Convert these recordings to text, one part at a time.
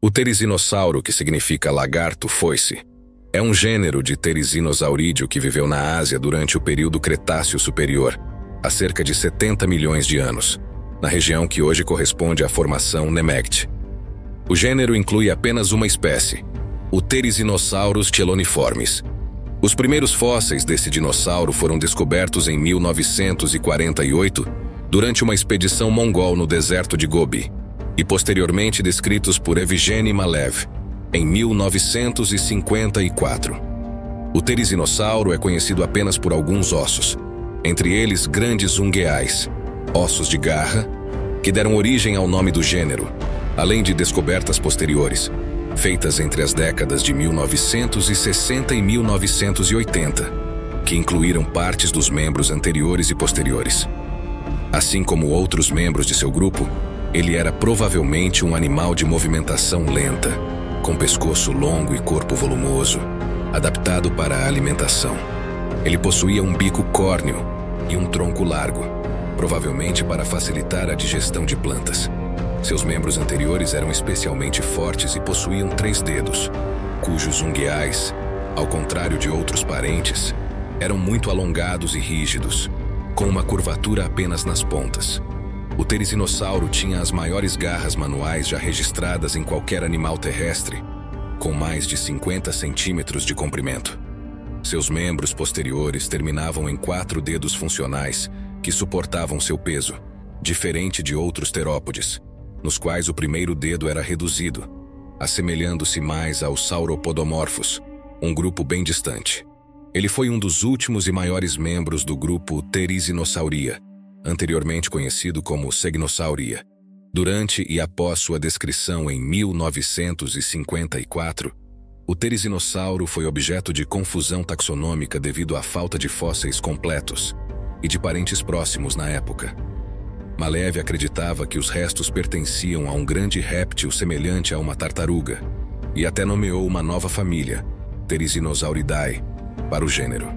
O Therizinosauro, que significa lagarto foice, é um gênero de Therizinossaurídeo que viveu na Ásia durante o período Cretáceo Superior, há cerca de 70 milhões de anos, na região que hoje corresponde à formação Nemegt. O gênero inclui apenas uma espécie, o Therizinosaurus cheloniformes. Os primeiros fósseis desse dinossauro foram descobertos em 1948, durante uma expedição mongol no deserto de Gobi, e posteriormente descritos por Evgeny Malev, em 1954. O Therizinosauro é conhecido apenas por alguns ossos, entre eles grandes ungueais, ossos de garra, que deram origem ao nome do gênero, além de descobertas posteriores, feitas entre as décadas de 1960 e 1980, que incluíram partes dos membros anteriores e posteriores. Assim como outros membros de seu grupo, ele era provavelmente um animal de movimentação lenta, com pescoço longo e corpo volumoso, adaptado para a alimentação. Ele possuía um bico córneo e um tronco largo, provavelmente para facilitar a digestão de plantas. Seus membros anteriores eram especialmente fortes e possuíam 3 dedos, cujos ungueais, ao contrário de outros parentes, eram muito alongados e rígidos, com uma curvatura apenas nas pontas. O Therizinosauro tinha as maiores garras manuais já registradas em qualquer animal terrestre, com mais de 50 centímetros de comprimento. Seus membros posteriores terminavam em 4 dedos funcionais que suportavam seu peso, diferente de outros terópodes, nos quais o primeiro dedo era reduzido, assemelhando-se mais aos sauropodomorfos, um grupo bem distante. Ele foi um dos últimos e maiores membros do grupo Therizinossauria, anteriormente conhecido como Segnosauria. Durante e após sua descrição em 1954, o Therizinosauro foi objeto de confusão taxonômica devido à falta de fósseis completos e de parentes próximos na época. Malev acreditava que os restos pertenciam a um grande réptil semelhante a uma tartaruga e até nomeou uma nova família, Therizinosauridae, para o gênero.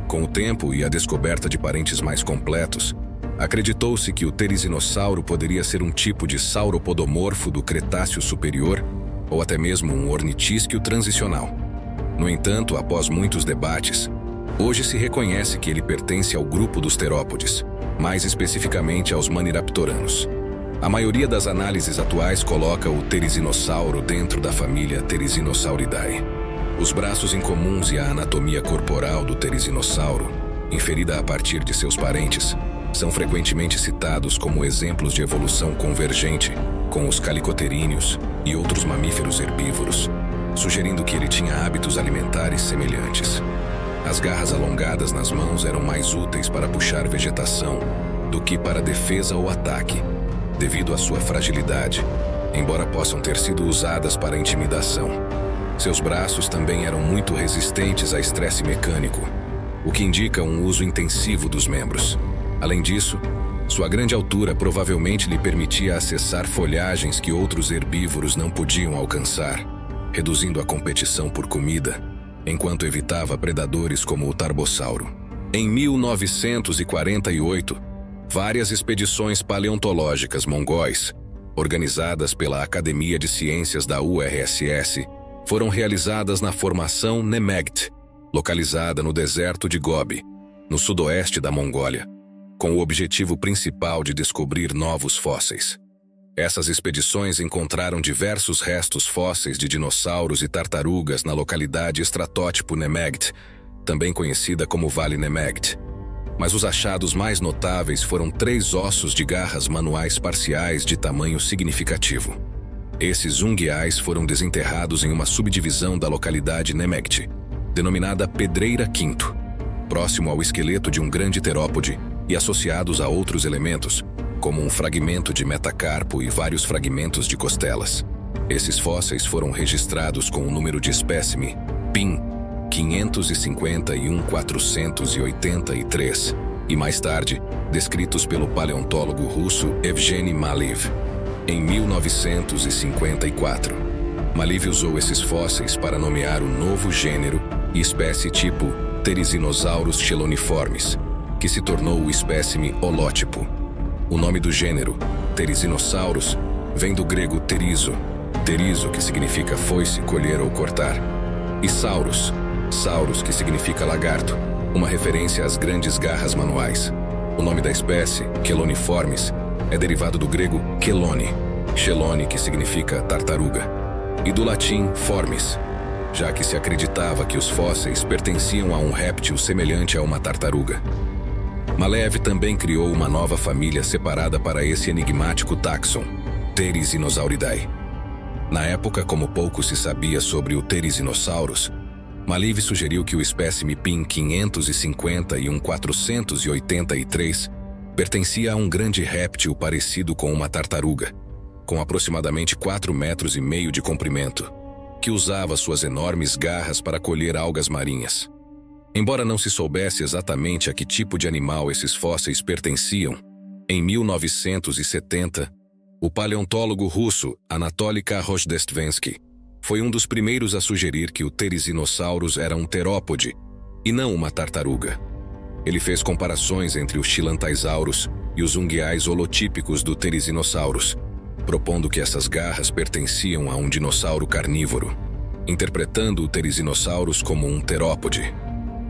Com o tempo e a descoberta de parentes mais completos, acreditou-se que o Therizinosauro poderia ser um tipo de sauropodomorfo do Cretáceo Superior ou até mesmo um ornitísquio transicional. No entanto, após muitos debates, hoje se reconhece que ele pertence ao grupo dos terópodes, mais especificamente aos Maniraptoranos. A maioria das análises atuais coloca o Therizinosauro dentro da família Therizinosauridae. Os braços incomuns e a anatomia corporal do Therizinosauro, inferida a partir de seus parentes, são frequentemente citados como exemplos de evolução convergente com os calicoteríneos e outros mamíferos herbívoros, sugerindo que ele tinha hábitos alimentares semelhantes. As garras alongadas nas mãos eram mais úteis para puxar vegetação do que para defesa ou ataque, devido à sua fragilidade, embora possam ter sido usadas para intimidação. Seus braços também eram muito resistentes a estresse mecânico, o que indica um uso intensivo dos membros. Além disso, sua grande altura provavelmente lhe permitia acessar folhagens que outros herbívoros não podiam alcançar, reduzindo a competição por comida, enquanto evitava predadores como o Tarbossauro. Em 1948, várias expedições paleontológicas mongóis, organizadas pela Academia de Ciências da URSS, foram realizadas na formação Nemegt, localizada no deserto de Gobi, no sudoeste da Mongólia, com o objetivo principal de descobrir novos fósseis. Essas expedições encontraram diversos restos fósseis de dinossauros e tartarugas na localidade estratótipo Nemegt, também conhecida como Vale Nemegt. Mas os achados mais notáveis foram 3 ossos de garras manuais parciais de tamanho significativo. Esses ungueais foram desenterrados em uma subdivisão da localidade Nemegt, denominada Pedreira Quinto, próximo ao esqueleto de um grande terópode e associados a outros elementos, como um fragmento de metacarpo e vários fragmentos de costelas. Esses fósseis foram registrados com o número de espécime PIN 551.483 e mais tarde descritos pelo paleontólogo russo Evgeny Malev em 1954. Malev usou esses fósseis para nomear um novo gênero e espécie tipo Therizinosaurus cheloniformes, que se tornou o espécime holótipo. O nome do gênero, Therizinosaurus, vem do grego terizo, Terizo, que significa foice, colher ou cortar. E saurus, saurus, que significa lagarto, uma referência às grandes garras manuais. O nome da espécie, Cheloniformes, é derivado do grego chelone, chelone, que significa tartaruga, e do latim formis, já que se acreditava que os fósseis pertenciam a um réptil semelhante a uma tartaruga. Maleev também criou uma nova família separada para esse enigmático táxon, Therizinosauridae. Na época, como pouco se sabia sobre o Therizinosaurus, Maleev sugeriu que o espécime PIN 550 e 483 pertencia a um grande réptil parecido com uma tartaruga, com aproximadamente 4,5 metros de comprimento, que usava suas enormes garras para colher algas marinhas. Embora não se soubesse exatamente a que tipo de animal esses fósseis pertenciam, em 1970, o paleontólogo russo Anatoly Rojdestvensky foi um dos primeiros a sugerir que o Therizinosaurus era um terópode e não uma tartaruga. Ele fez comparações entre os Chilantaisaurus e os unguiais holotípicos do Therizinosaurus, propondo que essas garras pertenciam a um dinossauro carnívoro, interpretando o Therizinosaurus como um terópode.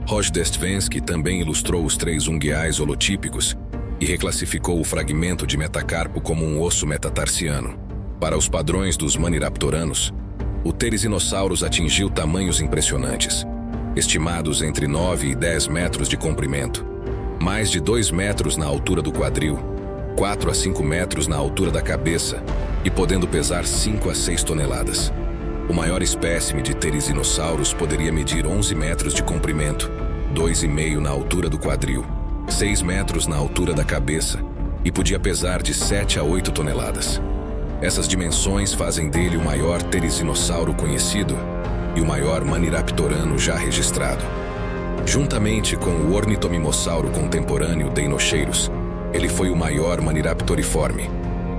Rojdestvensky também ilustrou os 3 unguiais holotípicos e reclassificou o fragmento de metacarpo como um osso metatarsiano. Para os padrões dos maniraptoranos, o Therizinosaurus atingiu tamanhos impressionantes, estimados entre 9 e 10 metros de comprimento, mais de 2 metros na altura do quadril, 4 a 5 metros na altura da cabeça e podendo pesar 5 a 6 toneladas. O maior espécime de Therizinosaurus poderia medir 11 metros de comprimento, 2,5 na altura do quadril, 6 metros na altura da cabeça e podia pesar de 7 a 8 toneladas. Essas dimensões fazem dele o maior Therizinosauro conhecido e o maior maniraptorano já registrado. Juntamente com o ornitomimossauro contemporâneo Deinocheirus, ele foi o maior maniraptoriforme.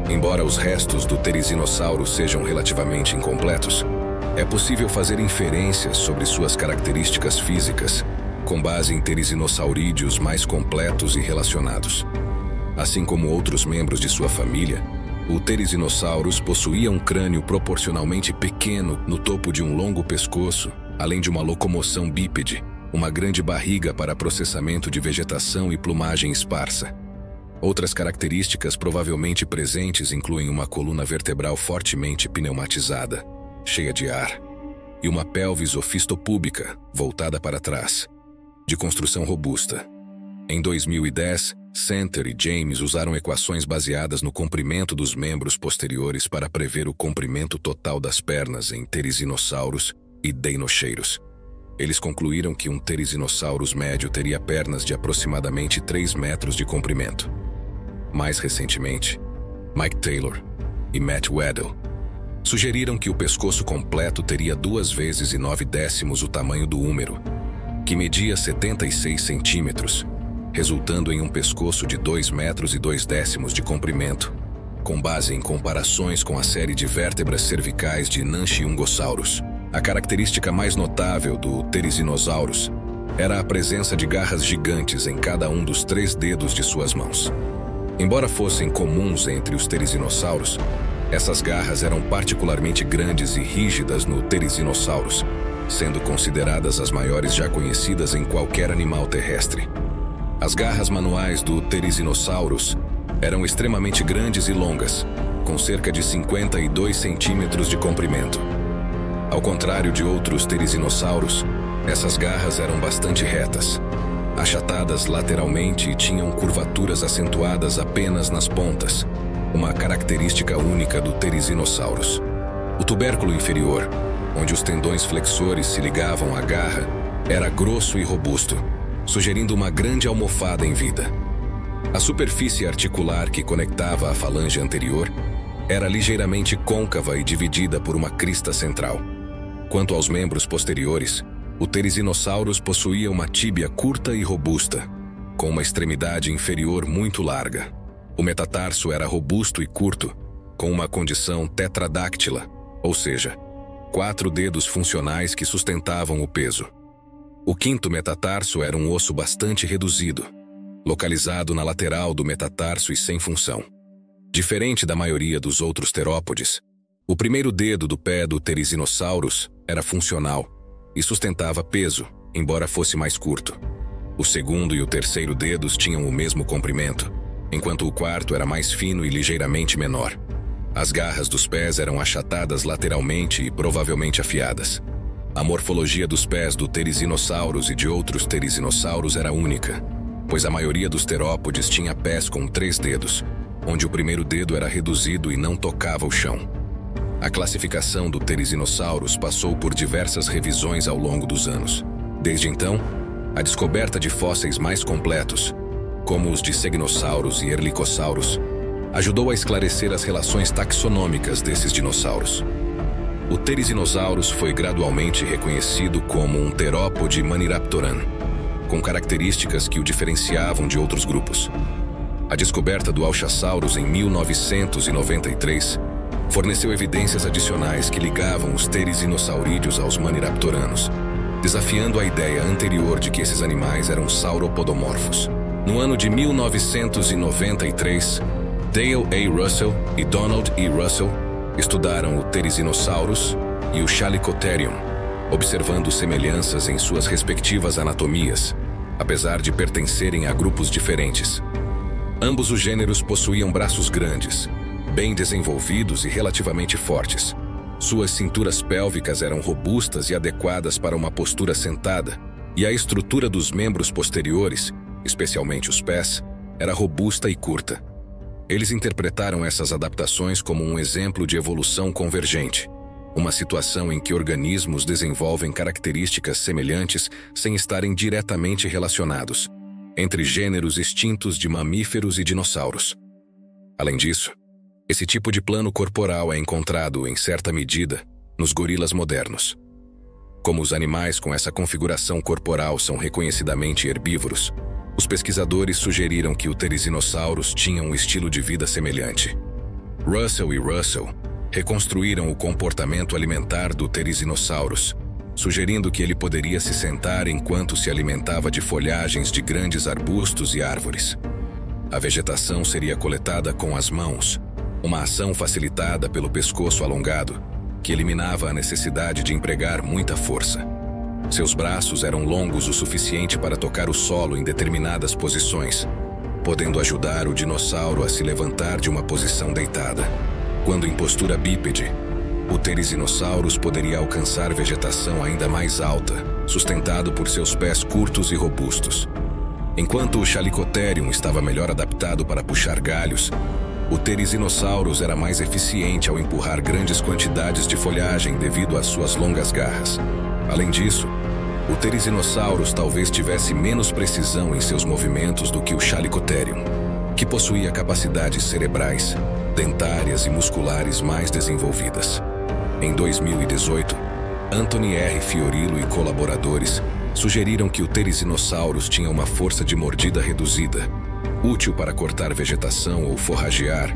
Embora os restos do Therizinosauro sejam relativamente incompletos, é possível fazer inferências sobre suas características físicas, com base em Therizinosaurídeos mais completos e relacionados. Assim como outros membros de sua família, o Therizinosaurus possuía um crânio proporcionalmente pequeno no topo de um longo pescoço, além de uma locomoção bípede, uma grande barriga para processamento de vegetação e plumagem esparsa. Outras características provavelmente presentes incluem uma coluna vertebral fortemente pneumatizada, cheia de ar, e uma pelvis ofistopúbica, voltada para trás, de construção robusta. Em 2010, Center e James usaram equações baseadas no comprimento dos membros posteriores para prever o comprimento total das pernas em Therizinosaurus e Deinocheirus. Eles concluíram que um Therizinosaurus médio teria pernas de aproximadamente 3 metros de comprimento. Mais recentemente, Mike Taylor e Matt Weddell sugeriram que o pescoço completo teria 2 vezes e 9 décimos o tamanho do húmero, que media 76 centímetros, resultando em um pescoço de 2 metros e 2 décimos de comprimento, com base em comparações com a série de vértebras cervicais de Nunchiungosaurus. A característica mais notável do Therizinosaurus era a presença de garras gigantes em cada um dos 3 dedos de suas mãos. Embora fossem comuns entre os Therizinosaurus, essas garras eram particularmente grandes e rígidas no Therizinosaurus, sendo consideradas as maiores já conhecidas em qualquer animal terrestre. As garras manuais do Therizinosaurus eram extremamente grandes e longas, com cerca de 52 centímetros de comprimento. Ao contrário de outros Therizinosaurus, essas garras eram bastante retas, achatadas lateralmente e tinham curvaturas acentuadas apenas nas pontas, uma característica única do Therizinosaurus. O tubérculo inferior, onde os tendões flexores se ligavam à garra, era grosso e robusto, sugerindo uma grande almofada em vida. A superfície articular que conectava a falange anterior era ligeiramente côncava e dividida por uma crista central. Quanto aos membros posteriores, o Therizinosaurus possuía uma tíbia curta e robusta, com uma extremidade inferior muito larga. O metatarso era robusto e curto, com uma condição tetradáctila, ou seja, 4 dedos funcionais que sustentavam o peso. O quinto metatarso era um osso bastante reduzido, localizado na lateral do metatarso e sem função. Diferente da maioria dos outros terópodes, O primeiro dedo do pé do Therizinosaurus era funcional e sustentava peso, embora fosse mais curto. O segundo e o terceiro dedos tinham o mesmo comprimento, enquanto o quarto era mais fino e ligeiramente menor. As garras dos pés eram achatadas lateralmente e provavelmente afiadas. A morfologia dos pés do Therizinosaurus e de outros Therizinosaurus era única, pois a maioria dos terópodes tinha pés com 3 dedos, onde o primeiro dedo era reduzido e não tocava o chão. A classificação do Therizinosaurus passou por diversas revisões ao longo dos anos. Desde então, a descoberta de fósseis mais completos, como os de Segnosaurus e Erlikosaurus, ajudou a esclarecer as relações taxonômicas desses dinossauros. O Therizinosaurus foi gradualmente reconhecido como um terópode maniraptoran, com características que o diferenciavam de outros grupos. A descoberta do Allosaurus em 1993 forneceu evidências adicionais que ligavam os Therizinossaurídeos aos maniraptoranos, desafiando a ideia anterior de que esses animais eram sauropodomorfos. No ano de 1993, Dale A. Russell e Donald E. Russell estudaram o Therizinosaurus e o Chalicotherium, observando semelhanças em suas respectivas anatomias, apesar de pertencerem a grupos diferentes. Ambos os gêneros possuíam braços grandes, bem desenvolvidos e relativamente fortes. Suas cinturas pélvicas eram robustas e adequadas para uma postura sentada, e a estrutura dos membros posteriores, especialmente os pés, era robusta e curta. Eles interpretaram essas adaptações como um exemplo de evolução convergente, uma situação em que organismos desenvolvem características semelhantes sem estarem diretamente relacionados, entre gêneros extintos de mamíferos e dinossauros. Além disso, esse tipo de plano corporal é encontrado, em certa medida, nos gorilas modernos. Como os animais com essa configuração corporal são reconhecidamente herbívoros, os pesquisadores sugeriram que o Therizinosaurus tinha um estilo de vida semelhante. Russell e Russell reconstruíram o comportamento alimentar do Therizinosaurus, sugerindo que ele poderia se sentar enquanto se alimentava de folhagens de grandes arbustos e árvores. A vegetação seria coletada com as mãos, uma ação facilitada pelo pescoço alongado, que eliminava a necessidade de empregar muita força. Seus braços eram longos o suficiente para tocar o solo em determinadas posições, podendo ajudar o dinossauro a se levantar de uma posição deitada. Quando em postura bípede, o Therizinosaurus poderia alcançar vegetação ainda mais alta, sustentado por seus pés curtos e robustos. Enquanto o Chalicotherium estava melhor adaptado para puxar galhos, o Therizinosaurus era mais eficiente ao empurrar grandes quantidades de folhagem devido às suas longas garras. Além disso, o Therizinosaurus talvez tivesse menos precisão em seus movimentos do que o Chalicotherium, que possuía capacidades cerebrais, dentárias e musculares mais desenvolvidas. Em 2018, Anthony R. Fiorillo e colaboradores sugeriram que o Therizinosaurus tinha uma força de mordida reduzida, útil para cortar vegetação ou forragear,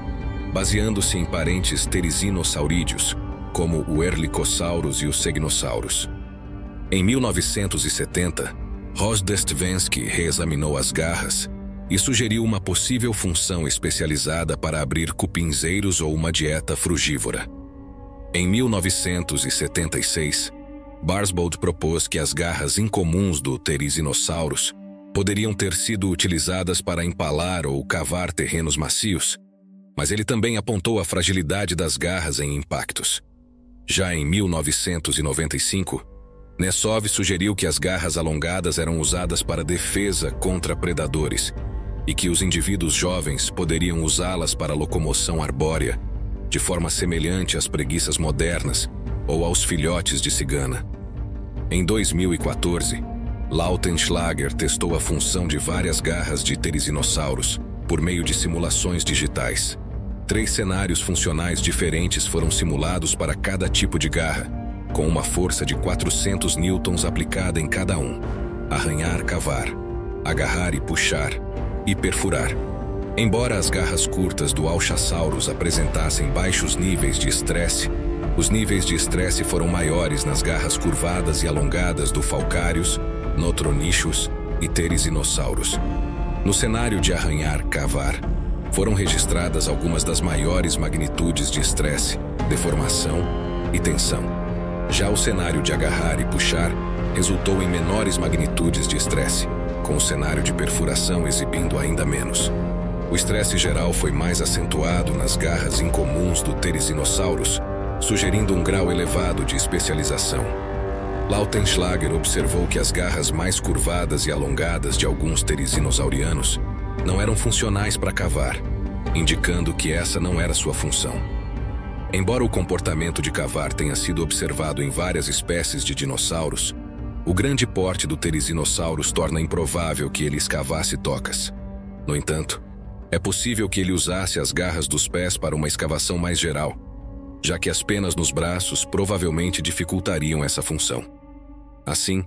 baseando-se em parentes terizinosaurídeos, como o Erlikosaurus e o Segnosaurus. Em 1970, Rozdestvensky reexaminou as garras e sugeriu uma possível função especializada para abrir cupinzeiros ou uma dieta frugívora. Em 1976, Barsbold propôs que as garras incomuns do Therizinosaurus poderiam ter sido utilizadas para empalar ou cavar terrenos macios, mas ele também apontou a fragilidade das garras em impactos. Já em 1995, Nessov sugeriu que as garras alongadas eram usadas para defesa contra predadores e que os indivíduos jovens poderiam usá-las para locomoção arbórea, de forma semelhante às preguiças modernas ou aos filhotes de cigana. Em 2014, Lautenschlager testou a função de várias garras de Therizinosaurus por meio de simulações digitais. 3 cenários funcionais diferentes foram simulados para cada tipo de garra, com uma força de 400 newtons aplicada em cada um: arranhar, cavar, agarrar e puxar, e perfurar. Embora as garras curtas do Allosaurus apresentassem baixos níveis de estresse, os níveis de estresse foram maiores nas garras curvadas e alongadas do Falcarius, Notronichus e Therizinosaurus. No cenário de arranhar, cavar, foram registradas algumas das maiores magnitudes de estresse, deformação e tensão. Já o cenário de agarrar e puxar resultou em menores magnitudes de estresse, com o cenário de perfuração exibindo ainda menos. O estresse geral foi mais acentuado nas garras incomuns do Therizinosaurus, sugerindo um grau elevado de especialização. Lautenschlager observou que as garras mais curvadas e alongadas de alguns therizinosaurianos não eram funcionais para cavar, indicando que essa não era sua função. Embora o comportamento de cavar tenha sido observado em várias espécies de dinossauros, o grande porte do Therizinosaurus torna improvável que ele escavasse tocas. No entanto, é possível que ele usasse as garras dos pés para uma escavação mais geral, já que as penas nos braços provavelmente dificultariam essa função. Assim,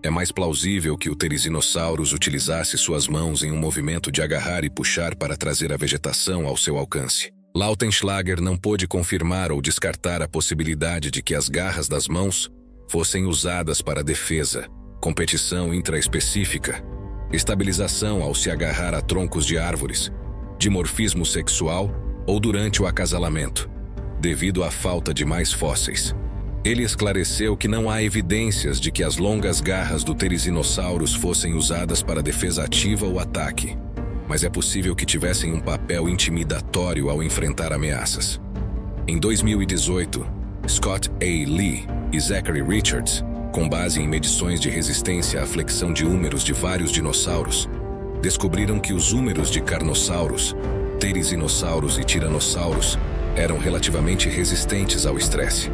é mais plausível que o Therizinosaurus utilizasse suas mãos em um movimento de agarrar e puxar para trazer a vegetação ao seu alcance. Lautenschlager não pôde confirmar ou descartar a possibilidade de que as garras das mãos fossem usadas para defesa, competição intraespecífica, estabilização ao se agarrar a troncos de árvores, dimorfismo sexual ou durante o acasalamento, devido à falta de mais fósseis. Ele esclareceu que não há evidências de que as longas garras do Therizinosaurus fossem usadas para defesa ativa ou ataque, mas é possível que tivessem um papel intimidatório ao enfrentar ameaças. Em 2018, Scott A. Lee e Zachary Richards, com base em medições de resistência à flexão de húmeros de vários dinossauros, descobriram que os húmeros de Carnosaurus, Therizinosaurus e Tyrannosaurus eram relativamente resistentes ao estresse.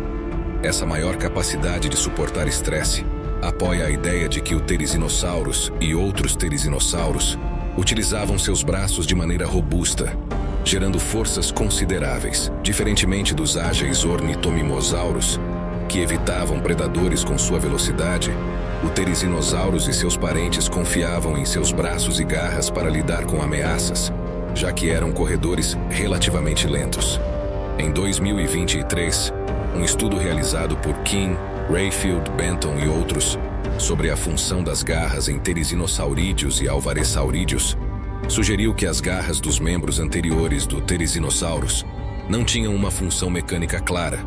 Essa maior capacidade de suportar estresse apoia a ideia de que o Therizinosaurus e outros Therizinosaurus utilizavam seus braços de maneira robusta, gerando forças consideráveis, diferentemente dos ágeis Ornitomimosaurus, que evitavam predadores com sua velocidade. O Therizinosaurus e seus parentes confiavam em seus braços e garras para lidar com ameaças, já que eram corredores relativamente lentos. Em 2023, um estudo realizado por King, Rayfield, Benton e outros sobre a função das garras em Therizinossaurídeos e Alvarezsaurídeos sugeriu que as garras dos membros anteriores do Therizinosaurus não tinham uma função mecânica clara,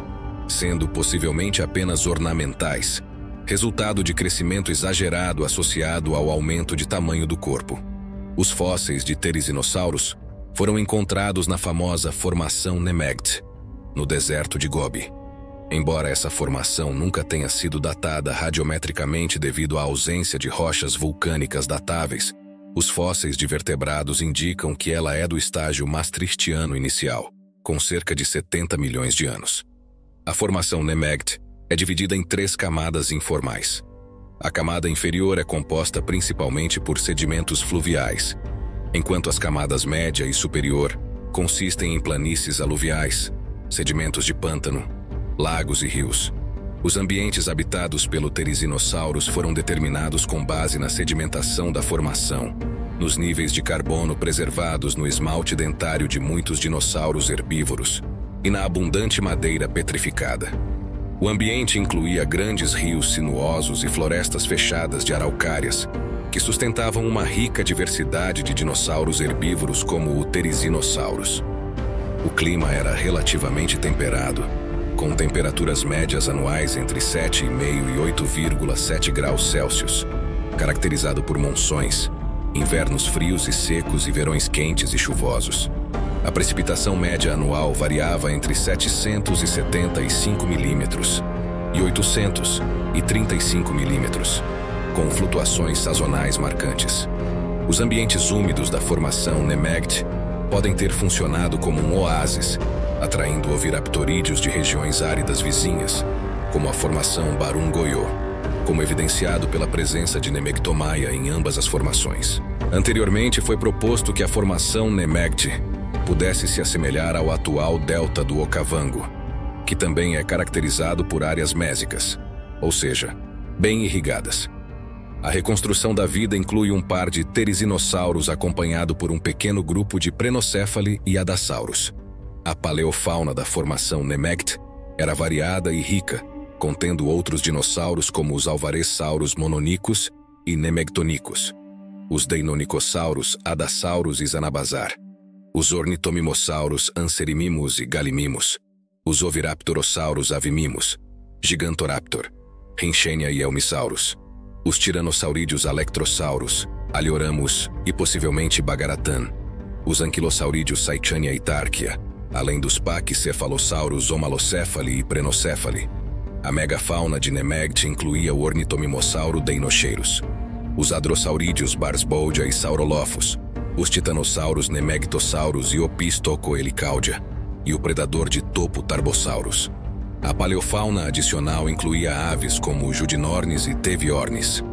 sendo possivelmente apenas ornamentais, resultado de crescimento exagerado associado ao aumento de tamanho do corpo. Os fósseis de Therizinosaurus foram encontrados na famosa Formação Nemegt, no deserto de Gobi. Embora essa formação nunca tenha sido datada radiometricamente devido à ausência de rochas vulcânicas datáveis, os fósseis de vertebrados indicam que ela é do estágio maastrichtiano inicial, com cerca de 70 milhões de anos. A formação Nemegt é dividida em 3 camadas informais. A camada inferior é composta principalmente por sedimentos fluviais, enquanto as camadas média e superior consistem em planícies aluviais, sedimentos de pântano, lagos e rios. Os ambientes habitados pelo Therizinosaurus foram determinados com base na sedimentação da formação, nos níveis de carbono preservados no esmalte dentário de muitos dinossauros herbívoros e na abundante madeira petrificada. O ambiente incluía grandes rios sinuosos e florestas fechadas de araucárias, que sustentavam uma rica diversidade de dinossauros herbívoros como o Therizinosaurus. O clima era relativamente temperado, com temperaturas médias anuais entre 7,5 e 8,7 graus Celsius, caracterizado por monções, invernos frios e secos e verões quentes e chuvosos. A precipitação média anual variava entre 775 milímetros e 835 milímetros, com flutuações sazonais marcantes. Os ambientes úmidos da formação Nemegt podem ter funcionado como um oásis, atraindo oviraptorídeos de regiões áridas vizinhas, como a formação Barungoyo, como evidenciado pela presença de Nemegtomaia em ambas as formações. Anteriormente foi proposto que a formação Nemegt pudesse se assemelhar ao atual delta do Okavango, que também é caracterizado por áreas mésicas, ou seja, bem irrigadas. A reconstrução da vida inclui um par de Therizinossauros acompanhado por um pequeno grupo de Prenocéfali e Adasaurus. A paleofauna da formação Nemegt era variada e rica, contendo outros dinossauros como os Alvarezsauros mononicos e Nemegtonicos, os Deinonychosaurus, Adasaurus e Zanabazar, os Ornitomimosaurus Anserimimus e Gallimimus, os Oviraptorossauros avimimos, Gigantoraptor, Rinchenia e Elmisaurus, os Tiranossaurídeos Alectrosaurus, Alioramus e possivelmente Bagaratan, os Anquilosaurídeos Saichania e Tarquia, além dos Pachycephalosaurus Homalocéphali e Prenocéphali. A megafauna de Nemegt incluía o Ornitomimossauro Deinocheirus, os Hadrossaurídeos Barsboldia e Saurolophus, os Titanossauros Nemegtosaurus e Opistocoelicaudia, e o predador de topo Tarbosaurus. A paleofauna adicional incluía aves como o Judinornis e Teviornis,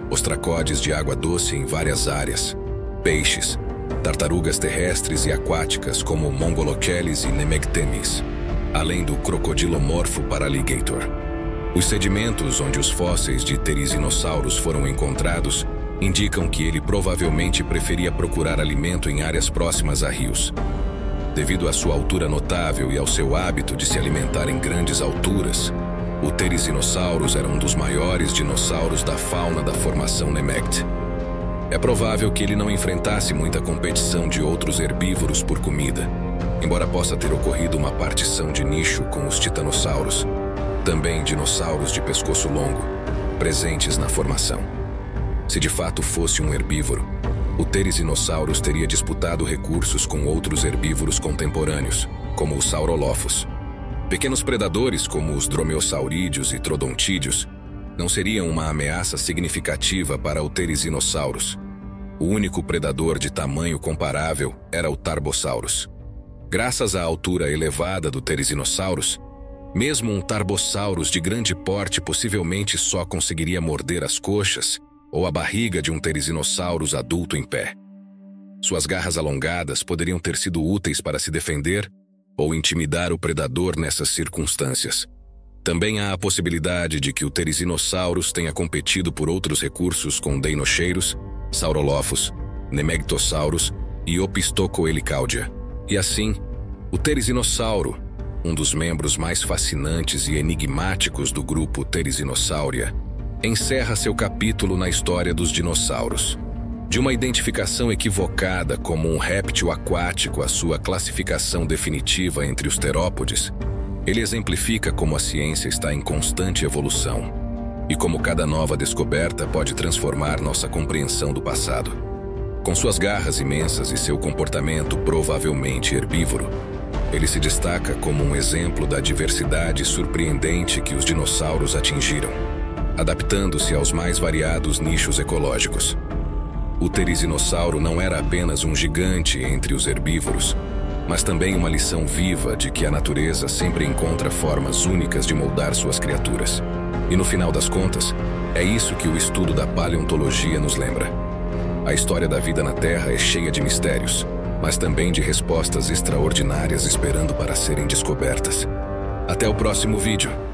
ostracodes de água doce em várias áreas, peixes, tartarugas terrestres e aquáticas como Mongolocheles e Nemegtemis, além do crocodilomorfo Paraligator. Os sedimentos onde os fósseis de Therizinossauros foram encontrados indicam que ele provavelmente preferia procurar alimento em áreas próximas a rios. Devido à sua altura notável e ao seu hábito de se alimentar em grandes alturas, o Therizinossauros era um dos maiores dinossauros da fauna da formação Nemegt. É provável que ele não enfrentasse muita competição de outros herbívoros por comida, embora possa ter ocorrido uma partição de nicho com os titanossauros, também dinossauros de pescoço longo, presentes na formação. Se de fato fosse um herbívoro, o Therizinossauros teria disputado recursos com outros herbívoros contemporâneos, como os Saurolophus. Pequenos predadores como os Dromeossaurídeos e Trodontídeos não seriam uma ameaça significativa para o Therizinossauros. O único predador de tamanho comparável era o Tarbosaurus. Graças à altura elevada do Therizinossauros, mesmo um Tarbosaurus de grande porte possivelmente só conseguiria morder as coxas ou a barriga de um Therizinossauros adulto em pé. Suas garras alongadas poderiam ter sido úteis para se defender ou intimidar o predador nessas circunstâncias. Também há a possibilidade de que o Therizinossauros tenha competido por outros recursos com Deinocheiros, Saurolophus, Nemegtosaurus e Opistocoelicaudia. E assim, o Therizinosauro, um dos membros mais fascinantes e enigmáticos do grupo Therizinossauria, encerra seu capítulo na história dos dinossauros. De uma identificação equivocada como um réptil aquático à sua classificação definitiva entre os terópodes, ele exemplifica como a ciência está em constante evolução e como cada nova descoberta pode transformar nossa compreensão do passado. Com suas garras imensas e seu comportamento provavelmente herbívoro, ele se destaca como um exemplo da diversidade surpreendente que os dinossauros atingiram, adaptando-se aos mais variados nichos ecológicos. O Therizinosauro não era apenas um gigante entre os herbívoros, mas também uma lição viva de que a natureza sempre encontra formas únicas de moldar suas criaturas. E no final das contas, é isso que o estudo da paleontologia nos lembra. A história da vida na Terra é cheia de mistérios, mas também de respostas extraordinárias esperando para serem descobertas. Até o próximo vídeo!